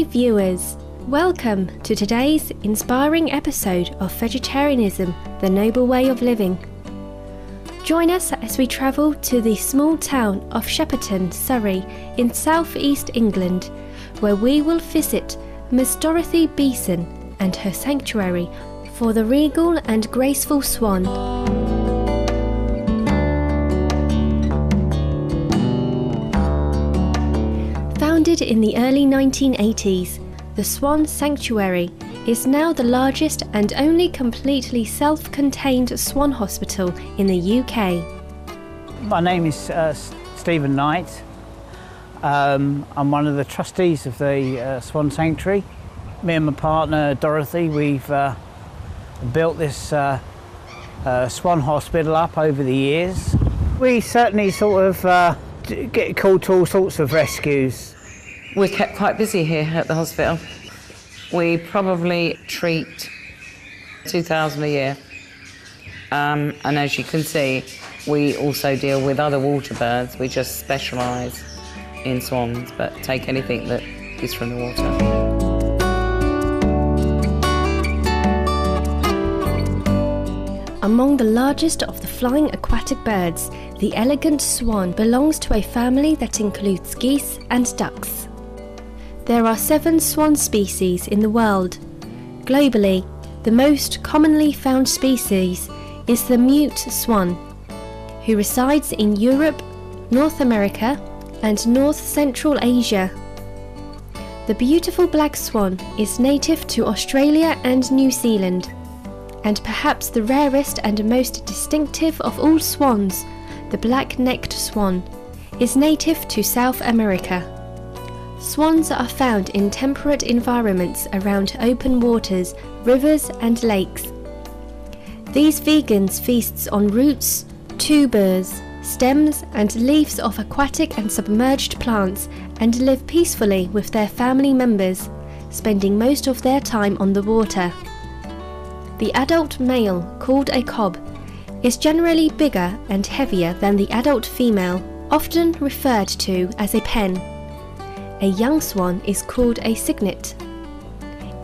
Surrey viewers, welcome to today's inspiring episode of Vegetarianism, the Noble Way of Living. Join us as we travel to the small town of Shepperton, Surrey in southeast England, where we will visit Miss Dorothy Beeson and her sanctuary for the regal and graceful swan. Founded in the early 1980s, the Swan Sanctuary is now the largest and only completely self-contained swan hospital in the UK. My name is Stephen Knight. I'm one of the trustees of the Swan Sanctuary. Me and my partner Dorothy, we've built this swan hospital up over the years. We certainly sort of get called to all sorts of rescues. We're kept quite busy here at the hospital. We probably treat 2,000 a year. And as you can see, we also deal with other water birds. We just specialise in swans, but take anything that is from the water. Among the largest of the flying aquatic birds, the elegant swan belongs to a family that includes geese and ducks. There are 7 swan species in the world. Globally, the most commonly found species is the mute swan, who resides in Europe, North America, and North Central Asia. The beautiful black swan is native to Australia and New Zealand, and perhaps the rarest and most distinctive of all swans, the black-necked swan, is native to South America. Swans are found in temperate environments around open waters, rivers and lakes. These vegans feast on roots, tubers, stems and leaves of aquatic and submerged plants and live peacefully with their family members, spending most of their time on the water. The adult male, called a cob, is generally bigger and heavier than the adult female, often referred to as a pen. A young swan is called a cygnet.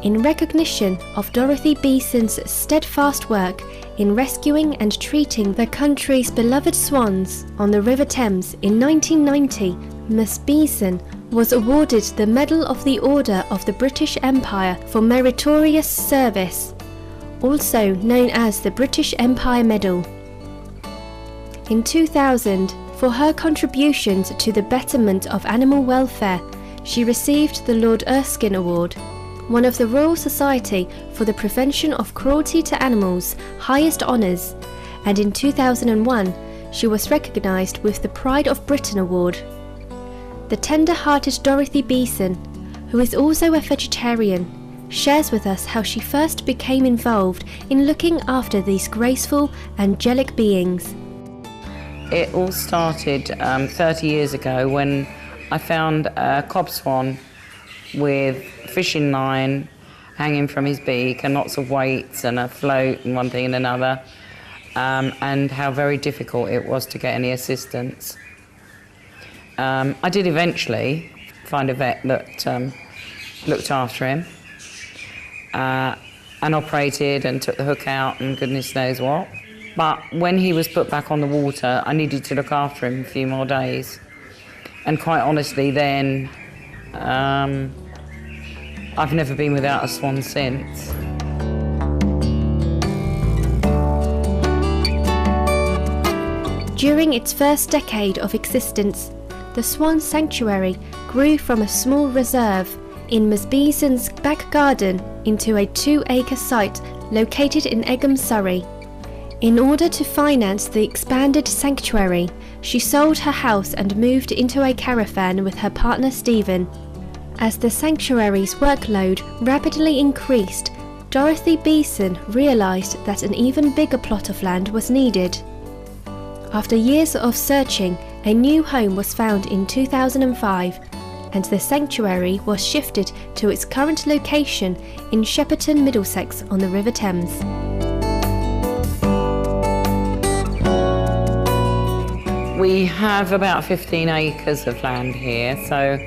In recognition of Dorothy Beeson's steadfast work in rescuing and treating the country's beloved swans on the River Thames in 1990, Miss Beeson was awarded the Medal of the Order of the British Empire for meritorious service, also known as the British Empire Medal. In 2000, for her contributions to the betterment of animal welfare, she received the Lord Erskine Award, one of the Royal Society for the Prevention of Cruelty to Animals' highest honours, and in 2001 she was recognised with the Pride of Britain Award. The tender-hearted Dorothy Beeson, who is also a vegetarian, shares with us how she first became involved in looking after these graceful, angelic beings. It all started 30 years ago when I found a cob swan with fishing line hanging from his beak and lots of weights and a float and one thing and another, and how very difficult it was to get any assistance. I did eventually find a vet that looked after him and operated and took the hook out and goodness knows what. But when he was put back on the water, I needed to look after him a few more days. And quite honestly then, I've never been without a swan since. During its first decade of existence, the Swan Sanctuary grew from a small reserve in Miss Beeson's back garden into a 2-acre site located in Egham, Surrey. In order to finance the expanded sanctuary, she sold her house and moved into a caravan with her partner Stephen. As the sanctuary's workload rapidly increased, Dorothy Beeson realised that an even bigger plot of land was needed. After years of searching, a new home was found in 2005, and the sanctuary was shifted to its current location in Shepperton, Middlesex on the River Thames. We have about 15 acres of land here, so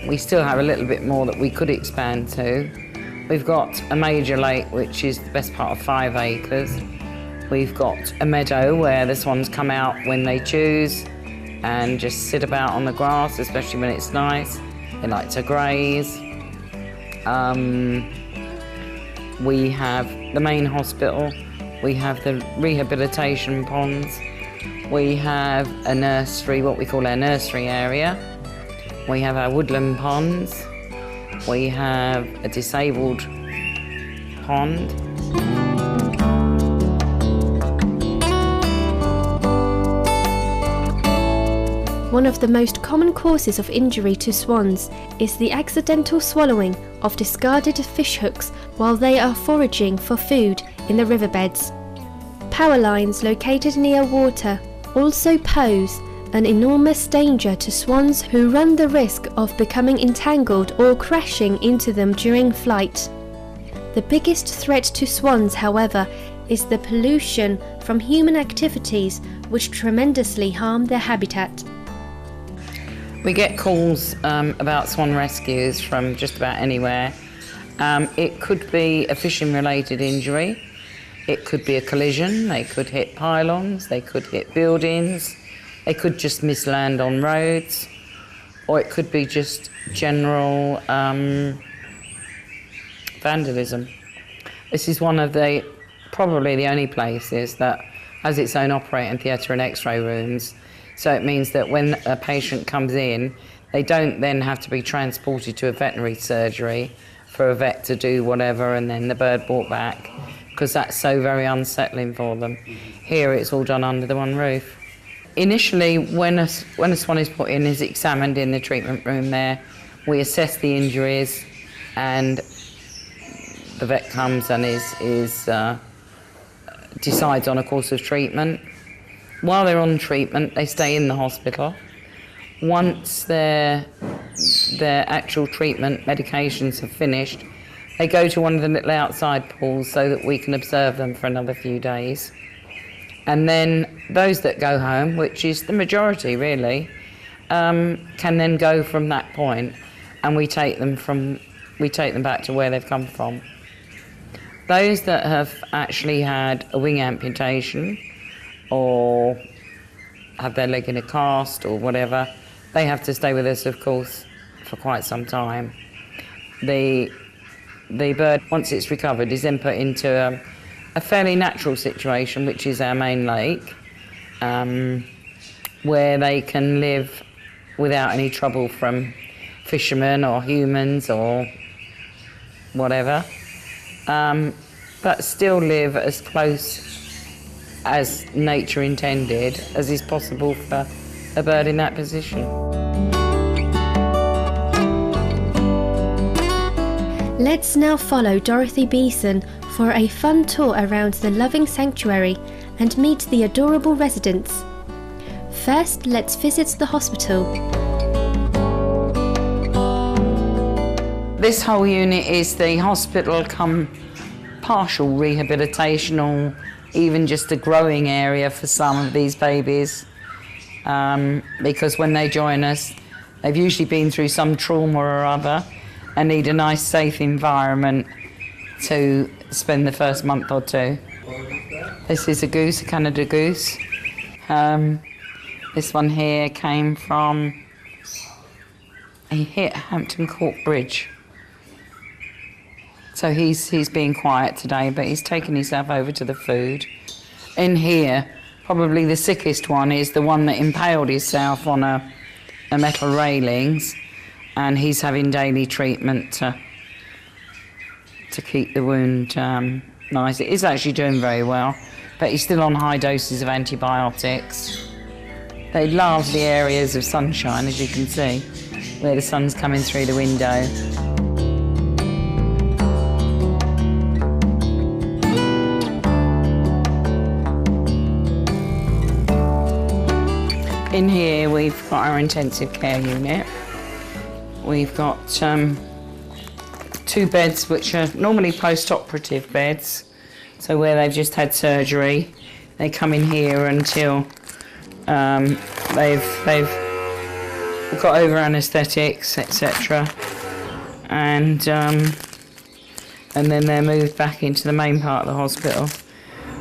We still have a little bit more that we could expand to. We've got a major lake, which is the best part of 5 acres. We've got a meadow where the swans come out when they choose and just sit about on the grass, especially when it's nice. They like to graze. We have the main hospital. We have the rehabilitation ponds. We have a nursery, what we call our nursery area. We have our woodland ponds. We have a disabled pond. One of the most common causes of injury to swans is the accidental swallowing of discarded fish hooks while they are foraging for food in the riverbeds. Power lines located near water also pose an enormous danger to swans who run the risk of becoming entangled or crashing into them during flight. The biggest threat to swans, however, is the pollution from human activities which tremendously harm their habitat. We get calls about swan rescues from just about anywhere. It could be a fishing-related injury. It could be a collision. They could hit pylons. They could hit buildings. They could just miss land on roads. Or it could be just general vandalism. This is one of probably the only places that has its own operating theatre and x-ray rooms. So it means that when a patient comes in, they don't then have to be transported to a veterinary surgery for a vet to do whatever and then the bird brought back, because that's so very unsettling for them. Here it's all done under the one roof. Initially, when a swan is put in, is examined in the treatment room there, we assess the injuries and the vet comes and decides on a course of treatment. While they're on treatment, they stay in the hospital. Once their actual treatment medications have finished, they go to one of the little outside pools so that we can observe them for another few days. And then those that go home, which is the majority really, can then go from that point, and we take them back to where they've come from. Those that have actually had a wing amputation or have their leg in a cast or whatever, they have to stay with us, of course, for quite some time. The bird, once it's recovered, is then put into a fairly natural situation, which is our main lake, where they can live without any trouble from fishermen or humans or whatever, but still live as close as nature intended as is possible for a bird in that position. Let's now follow Dorothy Beeson for a fun tour around the loving sanctuary and meet the adorable residents. First, let's visit the hospital. This whole unit is the hospital come partial rehabilitation, or even just a growing area for some of these babies, because when they join us, they've usually been through some trauma or other and need a nice safe environment to spend the first month or two. This is a goose, a Canada goose. This one here came from, he hit Hampton Court Bridge. So he's being quiet today, but he's taken himself over to the food. In here, probably the sickest one is the one that impaled himself on a metal railings, and he's having daily treatment to keep the wound nice. It is actually doing very well, but he's still on high doses of antibiotics. They love the areas of sunshine, as you can see, where the sun's coming through the window. In here we've got our intensive care unit. We've got 2 beds which are normally post-operative beds, so where they've just had surgery, they come in here until We've got over anaesthetics, etc. And then they're moved back into the main part of the hospital.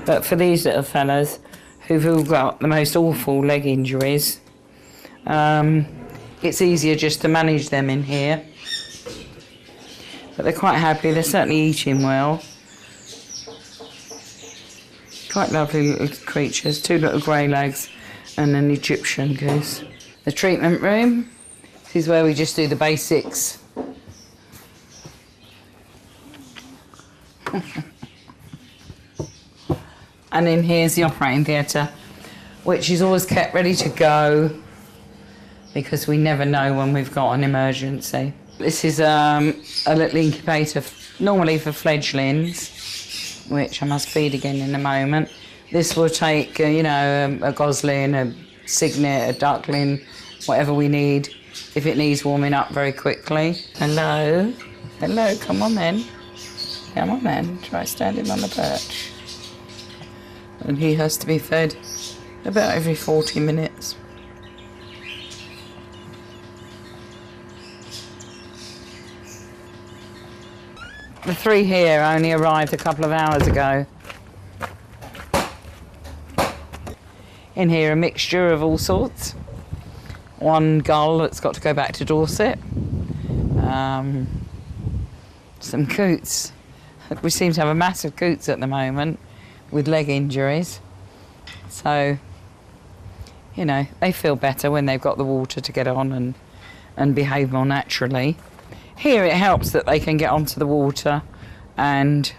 But for these little fellas who've all got the most awful leg injuries, it's easier just to manage them in here. But they're quite happy, they're certainly eating well. Quite lovely little creatures, 2 little grey legs and an Egyptian goose. The treatment room, this is where we just do the basics. And in here's the operating theatre, which is always kept ready to go because we never know when we've got an emergency. This is a little incubator, normally for fledglings, which I must feed again in a moment. This will take, a gosling, a cygnet, a duckling, whatever we need, if it needs warming up very quickly. Hello, come on then. Come on then, try standing on the perch. And he has to be fed about every 40 minutes. The 3 here only arrived a couple of hours ago. In here a mixture of all sorts. 1 gull that's got to go back to Dorset. Some coots. We seem to have a massive coots at the moment with leg injuries. So, they feel better when they've got the water to get on and behave more naturally. Here it helps that they can get onto the water and,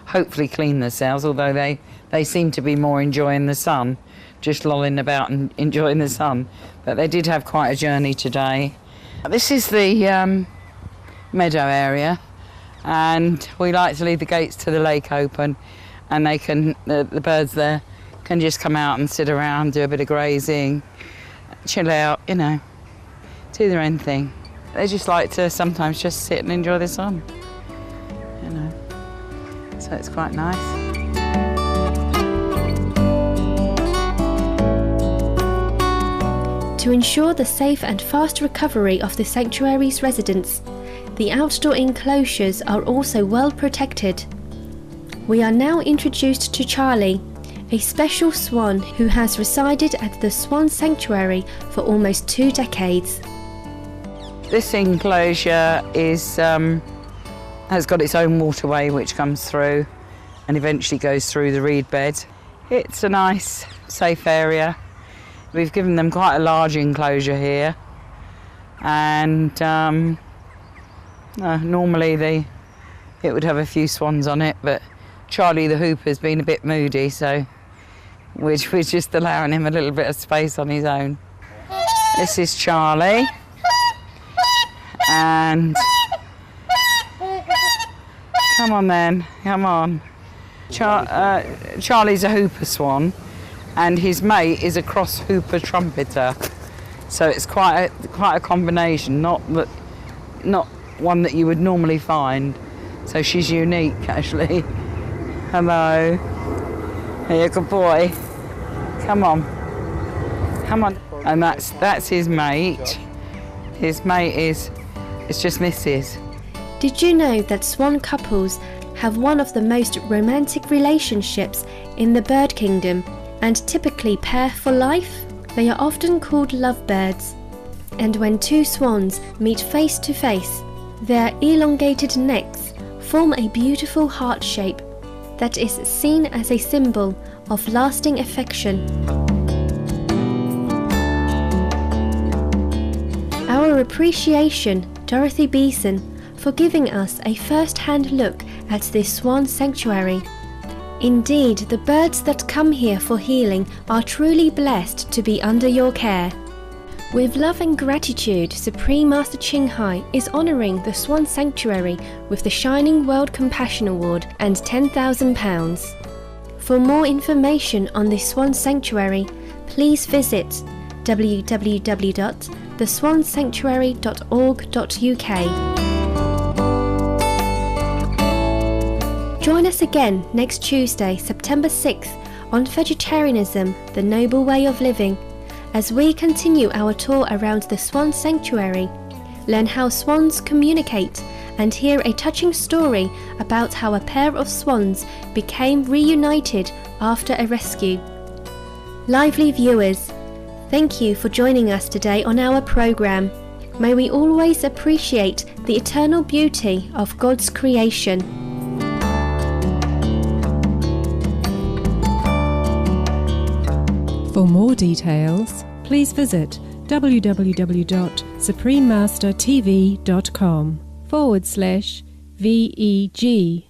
hopefully clean themselves, although they seem to be more enjoying the sun, just lolling about and enjoying the sun. But they did have quite a journey today. This is the meadow area, and we like to leave the gates to the lake open, and they can, the birds there can just come out and sit around, do a bit of grazing, chill out, do their own thing. They just like to sometimes just sit and enjoy the sun, So it's quite nice. To ensure the safe and fast recovery of the sanctuary's residents, the outdoor enclosures are also well protected. We are now introduced to Charlie, a special swan who has resided at the Swan Sanctuary for almost 2 decades. This enclosure has got its own waterway which comes through and eventually goes through the reed bed. It's a nice, safe area. We've given them quite a large enclosure here, and normally it would have a few swans on it, but Charlie the Hooper's been a bit moody, so we're just allowing him a little bit of space on his own. This is Charlie. And come on then, come on. Charlie's a hooper swan, and his mate is a cross hooper trumpeter. So it's quite a combination, not one that you would normally find. So she's unique, actually. Hello. Here, good boy. Come on. And that's his mate. His mate is. It's just Mrs. Did you know that swan couples have one of the most romantic relationships in the bird kingdom and typically pair for life? They are often called lovebirds. And when 2 swans meet face to face, their elongated necks form a beautiful heart shape that is seen as a symbol of lasting affection. Our appreciation, Dorothy Beeson, for giving us a first-hand look at this swan sanctuary. Indeed, the birds that come here for healing are truly blessed to be under your care. With love and gratitude, Supreme Master Ching Hai is honouring the Swan Sanctuary with the Shining World Compassion Award and £10,000. For more information on the Swan Sanctuary, please visit www.theswansanctuary.org.uk. Join us again next Tuesday, September 6th on Vegetarianism, the Noble Way of Living, as we continue our tour around the Swan Sanctuary, learn how swans communicate, and hear a touching story about how a pair of swans became reunited after a rescue. Lively viewers, thank you for joining us today on our programme. May we always appreciate the eternal beauty of God's creation. For more details, please visit www.suprememastertv.com/VEG